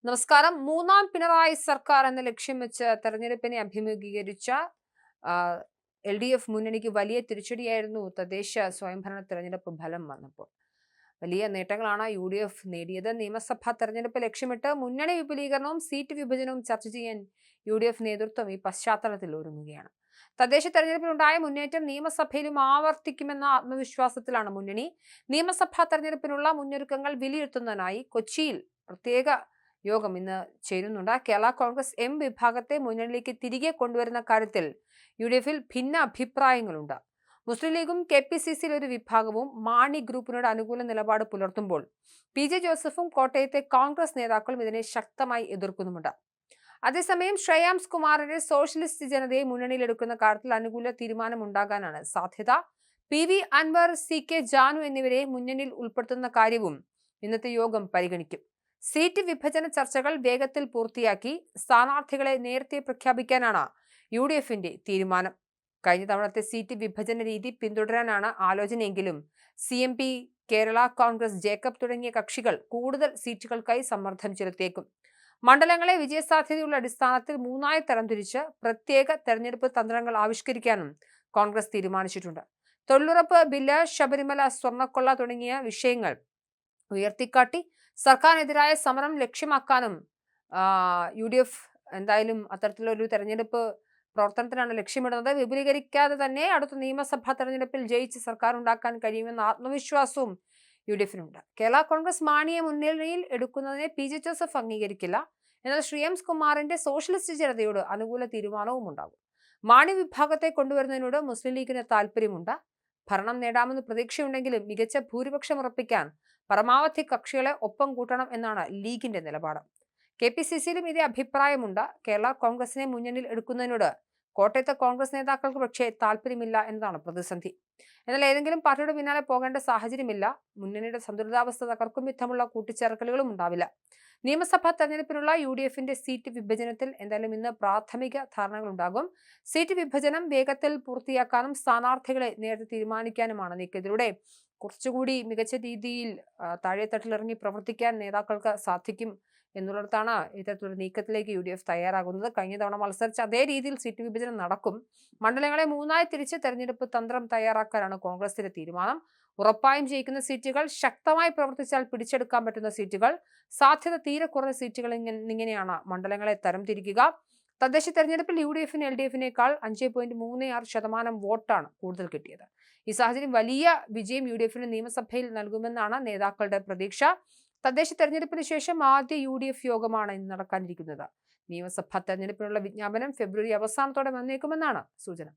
നമസ്കാരം. മൂന്നാം പിണറായി സർക്കാർ എന്ന ലക്ഷ്യം വെച്ച് തെരഞ്ഞെടുപ്പിനെ അഭിമുഖീകരിച്ച LDF മുന്നണിക്ക് വലിയ തിരിച്ചടിയായിരുന്നു തദ്ദേശ സ്വയംഭരണ തെരഞ്ഞെടുപ്പ് ഫലം വന്നപ്പോൾ. വലിയ നേട്ടങ്ങളാണ് UDF നേടിയത്. നിയമസഭാ തെരഞ്ഞെടുപ്പ് ലക്ഷ്യമിട്ട് മുന്നണി വിപുലീകരണവും സീറ്റ് വിഭജനവും ചർച്ച ചെയ്യാൻ UDF നേതൃത്വം ഈ പശ്ചാത്തലത്തിൽ ഒരുങ്ങുകയാണ്. തദ്ദേശ തെരഞ്ഞെടുപ്പിലുണ്ടായ മുന്നേറ്റം നിയമസഭയിലും ആവർത്തിക്കുമെന്ന ആത്മവിശ്വാസത്തിലാണ് മുന്നണി. നിയമസഭാ തെരഞ്ഞെടുപ്പിനുള്ള മുന്നൊരുക്കങ്ങൾ വിലയിരുത്തുന്നതിനായി കൊച്ചിയിൽ പ്രത്യേക യോഗം ഇന്ന് ചേരുന്നുണ്ട്. കേരള കോൺഗ്രസ് M വിഭാഗത്തെ മുന്നണിയിലേക്ക് തിരികെ കൊണ്ടുവരുന്ന കാര്യത്തിൽ UDFിൽ ഭിന്ന അഭിപ്രായങ്ങളുണ്ട്. മുസ്ലിം ലീഗും KPCCയിൽ ഒരു വിഭാഗവും മാണി ഗ്രൂപ്പിനോട് അനുകൂല നിലപാട് പുലർത്തുമ്പോൾ PJ ജോസഫും കോട്ടയത്തെ കോൺഗ്രസ് നേതാക്കളും ഇതിനെ ശക്തമായി എതിർക്കുന്നുമുണ്ട്. അതേസമയം ശ്രേയാംസ് കുമാറിന്റെ സോഷ്യലിസ്റ്റ് ജനതയെ മുന്നണിയിലെടുക്കുന്ന കാര്യത്തിൽ അനുകൂല തീരുമാനമുണ്ടാകാനാണ് സാധ്യത. PV അൻവർ, CK ജാനു എന്നിവരെ മുന്നണിയിൽ ഉൾപ്പെടുത്തുന്ന കാര്യവും ഇന്നത്തെ യോഗം പരിഗണിക്കും. സീറ്റ് വിഭജന ചർച്ചകൾ വേഗത്തിൽ പൂർത്തിയാക്കി സ്ഥാനാർത്ഥികളെ നേരത്തെ പ്രഖ്യാപിക്കാനാണ് UDFിന്റെ തീരുമാനം. കഴിഞ്ഞ തവണത്തെ സീറ്റ് വിഭജന രീതി പിന്തുടരാനാണ് ആലോചനയെങ്കിലും CMP, കേരള കോൺഗ്രസ്, ജേക്കബ് തുടങ്ങിയ കക്ഷികൾ കൂടുതൽ സീറ്റുകൾക്കായി സമ്മർദ്ദം ചെലുത്തിയേക്കും. മണ്ഡലങ്ങളെ വിജയസാധ്യതയുള്ള അടിസ്ഥാനത്തിൽ മൂന്നായി തരംതിരിച്ച് പ്രത്യേക തെരഞ്ഞെടുപ്പ് തന്ത്രങ്ങൾ ആവിഷ്കരിക്കാനും കോൺഗ്രസ് തീരുമാനിച്ചിട്ടുണ്ട്. തൊഴിലുറപ്പ് ബില്ല്, ശബരിമല സ്വർണ്ണക്കൊള്ള തുടങ്ങിയ വിഷയങ്ങൾ ഉയർത്തിക്കാട്ടി സർക്കാരിനെതിരായ സമരം ലക്ഷ്യമാക്കാനും UDF എന്തായാലും അത്തരത്തിലൊരു തെരഞ്ഞെടുപ്പ് പ്രവർത്തനത്തിനാണ് ലക്ഷ്യമിടുന്നത്. വിപുലീകരിക്കാതെ തന്നെ അടുത്ത നിയമസഭാ തെരഞ്ഞെടുപ്പിൽ ജയിച്ച് സർക്കാർ ഉണ്ടാക്കാൻ കഴിയുമെന്ന ആത്മവിശ്വാസവും UDFിനുണ്ട്. കേരള കോൺഗ്രസ് മാണിയെ മുന്നണിയിൽ എടുക്കുന്നതിനെ PJ ജോസഫ് അംഗീകരിക്കില്ല. എന്നാൽ ശ്രേയാംസ് കുമാറിന്റെ സോഷ്യലിസ്റ്റ് ജനതയോട് അനുകൂല തീരുമാനവും ഉണ്ടാകും. മാണി വിഭാഗത്തെ കൊണ്ടുവരുന്നതിനോട് മുസ്ലിം ലീഗിന് താല്പര്യമുണ്ട്. ഭരണം നേടാമെന്ന് പ്രതീക്ഷയുണ്ടെങ്കിലും മികച്ച ഭൂരിപക്ഷം ഉറപ്പിക്കാൻ പരമാവധി കക്ഷികളെ ഒപ്പം കൂട്ടണം എന്നാണ് ലീഗിന്റെ നിലപാട്. KPCCയിലും ഇതേ അഭിപ്രായമുണ്ട്. കേരള കോൺഗ്രസിനെ മുന്നണിയിൽ എടുക്കുന്നതിനോട് കോട്ടയത്തെ കോൺഗ്രസ് നേതാക്കൾക്ക് പക്ഷേ താല്പര്യമില്ല എന്നതാണ് പ്രതിസന്ധി. എന്നാൽ ഏതെങ്കിലും പാർട്ടിയുടെ പിന്നാലെ പോകേണ്ട സാഹചര്യമില്ല. മുന്നണിയുടെ സന്തുലിതാവസ്ഥ തകർക്കും വിധമുള്ള കൂട്ടിച്ചേർക്കലുകളും ഉണ്ടാവില്ല. നിയമസഭാ തെരഞ്ഞെടുപ്പിനുള്ള UDFിന്റെ സീറ്റ് വിഭജനത്തിൽ എന്തായാലും ഇന്ന് പ്രാഥമിക ധാരണകളുണ്ടാകും. സീറ്റ് വിഭജനം വേഗത്തിൽ പൂർത്തിയാക്കാനും സ്ഥാനാർത്ഥികളെ നേരത്തെ തീരുമാനിക്കാനുമാണ് നീക്കത്തിലൂടെ കുറച്ചുകൂടി മികച്ച രീതിയിൽ താഴെത്തട്ടിലിറങ്ങി പ്രവർത്തിക്കാൻ നേതാക്കൾക്ക് സാധിക്കും എന്നുള്ളിടത്താണ് ഇത്തരത്തിലൊരു നീക്കത്തിലേക്ക് UDF തയ്യാറാകുന്നത്. കഴിഞ്ഞ തവണ മത്സരിച്ച അതേ രീതിയിൽ സീറ്റ് വിഭജനം നടക്കും. മണ്ഡലങ്ങളെ മൂന്നായി തിരിച്ച് തെരഞ്ഞെടുപ്പ് തന്ത്രം തയ്യാറാക്കാനാണ് കോൺഗ്രസിന്റെ തീരുമാനം. ഉറപ്പായും ജയിക്കുന്ന സീറ്റുകൾ, ശക്തമായി പ്രവർത്തിച്ചാൽ പിടിച്ചെടുക്കാൻ പറ്റുന്ന സീറ്റുകൾ, സാധ്യത തീരെ കുറഞ്ഞ സീറ്റുകൾ എന്നിങ്ങനെയാണ് മണ്ഡലങ്ങളെ തരംതിരിക്കുക. തദ്ദേശ തെരഞ്ഞെടുപ്പിൽ UDFിന് LDFിനേക്കാൾ 5.36% വോട്ടാണ് കൂടുതൽ കിട്ടിയത്. ഈ സാഹചര്യം വലിയ വിജയം UDFിന് നിയമസഭയിൽ നൽകുമെന്നാണ് നേതാക്കളുടെ പ്രതീക്ഷ. തദ്ദേശ തെരഞ്ഞെടുപ്പിന് ശേഷം ആദ്യ UDF യോഗമാണ് ഇന്ന് നടക്കാനിരിക്കുന്നത്. നിയമസഭാ തെരഞ്ഞെടുപ്പിനുള്ള വിജ്ഞാപനം ഫെബ്രുവരി അവസാനത്തോടെ വന്നേക്കുമെന്നാണ് സൂചന.